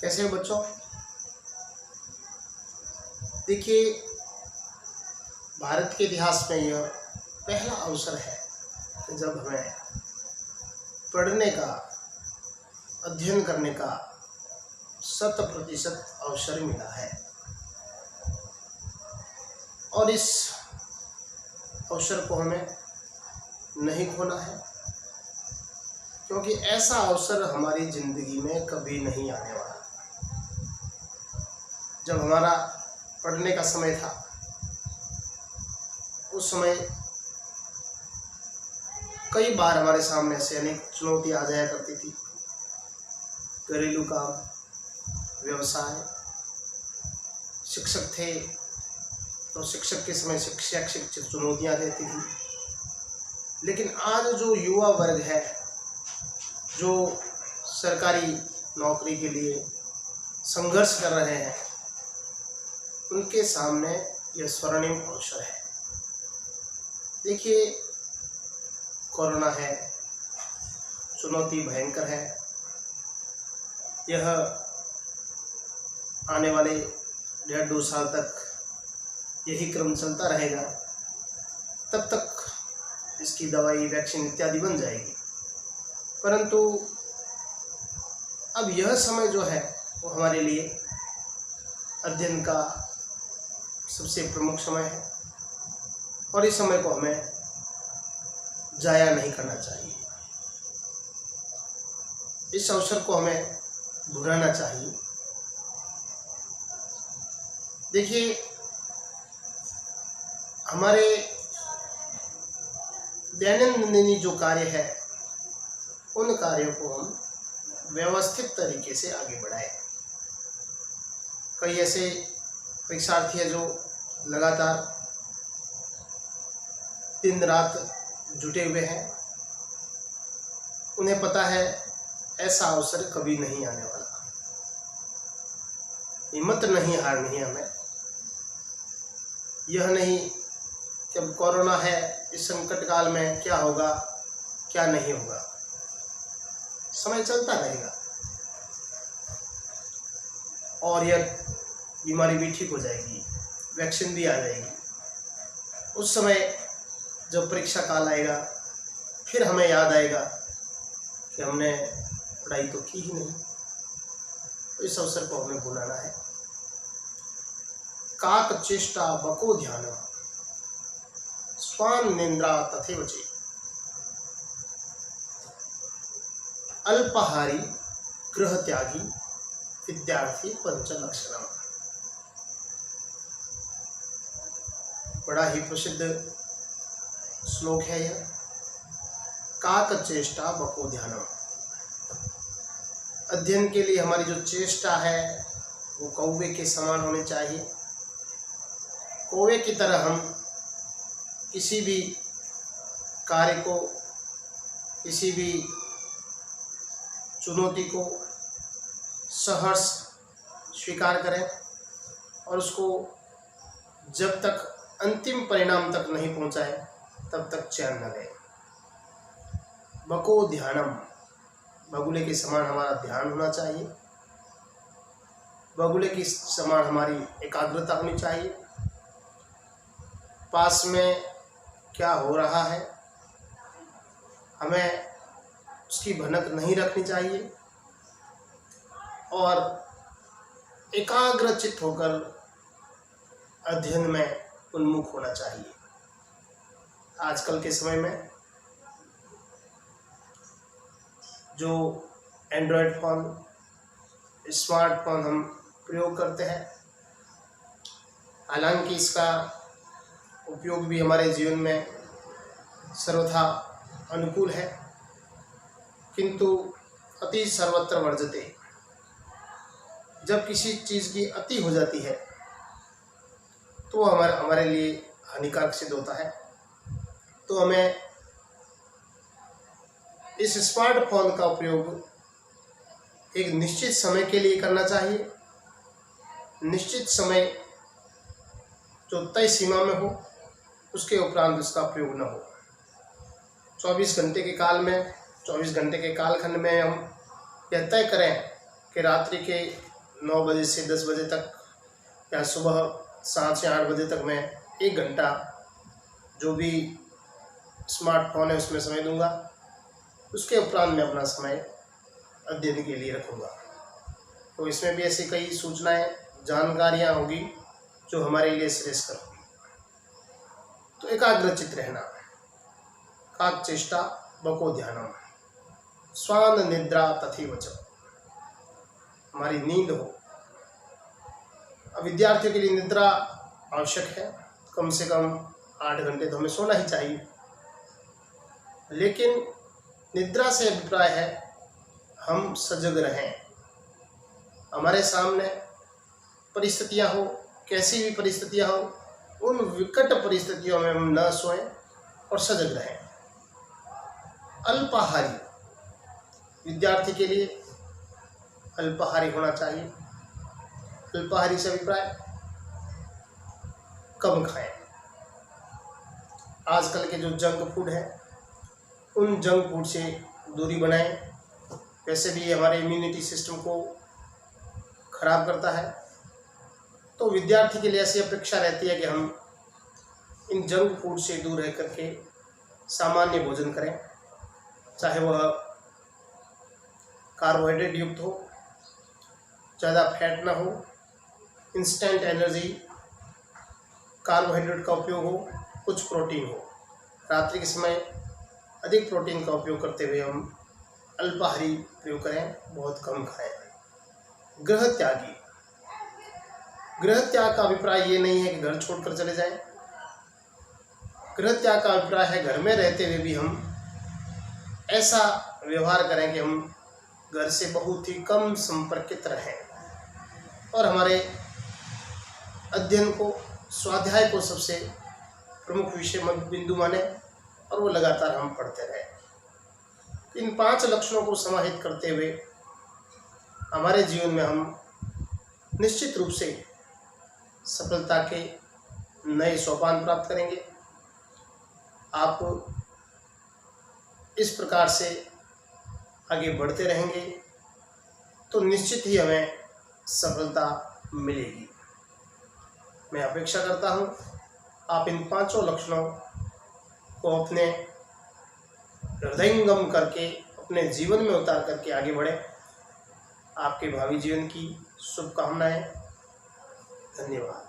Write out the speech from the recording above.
कैसे हो बच्चों? देखिए, भारत के इतिहास में यह पहला अवसर है कि जब हमें पढ़ने का, अध्ययन करने का 100% अवसर मिला है और इस अवसर को हमें नहीं खोना है, क्योंकि ऐसा अवसर हमारी ज़िंदगी में कभी नहीं आने वाला। जब हमारा पढ़ने का समय था, उस समय कई बार हमारे सामने से अनेक चुनौती आ जाया करती थी। घरेलू काम, व्यवसाय, शिक्षक थे तो शिक्षक के समय शैक्षिक चुनौतियाँ रहती थी। लेकिन आज जो युवा वर्ग है, जो सरकारी नौकरी के लिए संघर्ष कर रहे हैं, उनके सामने यह स्वर्णिम अवसर है। देखिए, कोरोना है, चुनौती भयंकर है। यह आने वाले 1.5-2 साल तक यही क्रम चलता रहेगा। तब तक इसकी दवाई, वैक्सीन इत्यादि बन जाएगी। परंतु अब यह समय जो है वो हमारे लिए अध्ययन का सबसे प्रमुख समय है और इस समय को हमें जाया नहीं करना चाहिए। इस अवसर को हमें भुलाना चाहिए। देखिए, हमारे दैनंदिन जो कार्य है, उन कार्यों को हम व्यवस्थित तरीके से आगे बढ़ाएं। कई ऐसे परीक्षार्थी हैं जो लगातार दिन रात जुटे हुए हैं। उन्हें पता है ऐसा अवसर कभी नहीं आने वाला। हिम्मत नहीं हारनी है हमें। यह नहीं कि अब कोरोना है, इस संकट काल में क्या होगा, क्या नहीं होगा। समय चलता रहेगा और यह बीमारी भी ठीक हो जाएगी, वैक्सीन भी आ जाएगी। उस समय जब परीक्षा काल आएगा, फिर हमें याद आएगा कि हमने पढ़ाई तो की ही नहीं। तो इस अवसर को हमें भुलाना है। काक चेष्टा बको ध्यानम स्वान निंद्रा तथैव च अल्पाहारी गृह त्यागी विद्यार्थी पंचलक्षणम। बड़ा ही प्रसिद्ध श्लोक है यह। काक चेष्टा बको ध्यानम। अध्ययन के लिए हमारी जो चेष्टा है वो कौवे के समान होनी चाहिए। कौवे की तरह हम किसी भी कार्य को, किसी भी चुनौती को सहर्ष स्वीकार करें और उसको जब तक अंतिम परिणाम तक नहीं पहुंचाए तब तक चैन न लें। बको ध्यानम। बगुले के समान हमारा ध्यान होना चाहिए। बगुले के समान हमारी एकाग्रता होनी चाहिए। पास में क्या हो रहा है हमें उसकी भनक नहीं रखनी चाहिए और एकाग्रचित्त होकर अध्ययन में उन्मुख होना चाहिए। आजकल के समय में जो एंड्रॉयड फ़ोन, स्मार्टफोन हम प्रयोग करते हैं, हालांकि इसका उपयोग भी हमारे जीवन में सर्वथा अनुकूल है, किंतु अति सर्वत्र वर्जते। जब किसी चीज़ की अति हो जाती है तो हमारे लिए हानिकारक सिद्ध होता है। तो हमें इस स्मार्टफोन का उपयोग एक निश्चित समय के लिए करना चाहिए। निश्चित समय जो तय सीमा में हो, उसके उपरांत उसका प्रयोग न हो। 24 घंटे के काल में, 24 घंटे के कालखंड में हम यह तय करें कि रात्रि के 9 बजे से 10 बजे तक या सुबह 7 से 8 बजे तक मैं 1 घंटा जो भी स्मार्टफोन है उसमें समय दूंगा। उसके उपरांत मैं अपना समय अध्ययन के लिए रखूँगा। तो इसमें भी ऐसी कई सूचनाएं, जानकारियाँ होगी जो हमारे लिए श्रेयस्कर होगी। तो एकाग्रचित्त रहना, काक चेष्टा बको ध्यानम, स्वान निद्रा तथैव च, हमारी नींद हो। अब विद्यार्थियों के लिए निद्रा आवश्यक है, कम से कम 8 घंटे तो हमें सोना ही चाहिए। लेकिन निद्रा से अभिप्राय है हम सजग रहें, हमारे सामने परिस्थितियां हो, कैसी भी परिस्थितियां हो, उन विकट परिस्थितियों में हम न सोएं और सजग रहें। अल्पाहारी, विद्यार्थी के लिए अल्पाहारी होना चाहिए। अल्पाहारी से अभिप्राय कम खाएं। आजकल के जो जंक फूड है उन जंक फूड से दूरी बनाएं। वैसे भी हमारे इम्यूनिटी सिस्टम को खराब करता है। तो विद्यार्थी के लिए ऐसी अपेक्षा रहती है कि हम इन जंक फूड से दूर रह करके सामान्य भोजन करें, चाहे वह कार्बोहाइड्रेट युक्त हो, ज़्यादा फैट ना हो, इंस्टेंट एनर्जी कार्बोहाइड्रेट का उपयोग हो, कुछ प्रोटीन हो। रात्रि के समय अधिक प्रोटीन का उपयोग करते हुए हम अल्पाहारी प्रयोग करें, बहुत कम खाएं। गृह त्यागी, गृह त्याग का अभिप्राय ये नहीं है कि घर छोड़कर चले जाएं। गृह त्याग का अभिप्राय है घर में रहते हुए भी हम ऐसा व्यवहार करें कि हम घर से बहुत ही कम संपर्कित रहें और हमारे अध्ययन को, स्वाध्याय को सबसे प्रमुख विषय बिंदु माने और वो लगातार हम पढ़ते रहें। इन 5 लक्षणों को समाहित करते हुए हमारे जीवन में हम निश्चित रूप से सफलता के नए सोपान प्राप्त करेंगे। आप इस प्रकार से आगे बढ़ते रहेंगे तो निश्चित ही हमें सफलता मिलेगी। मैं अपेक्षा करता हूँ आप इन 5 लक्षणों को अपने हृदयंगम करके अपने जीवन में उतार करके आगे बढ़ें। आपके भावी जीवन की शुभकामनाएं। धन्यवाद।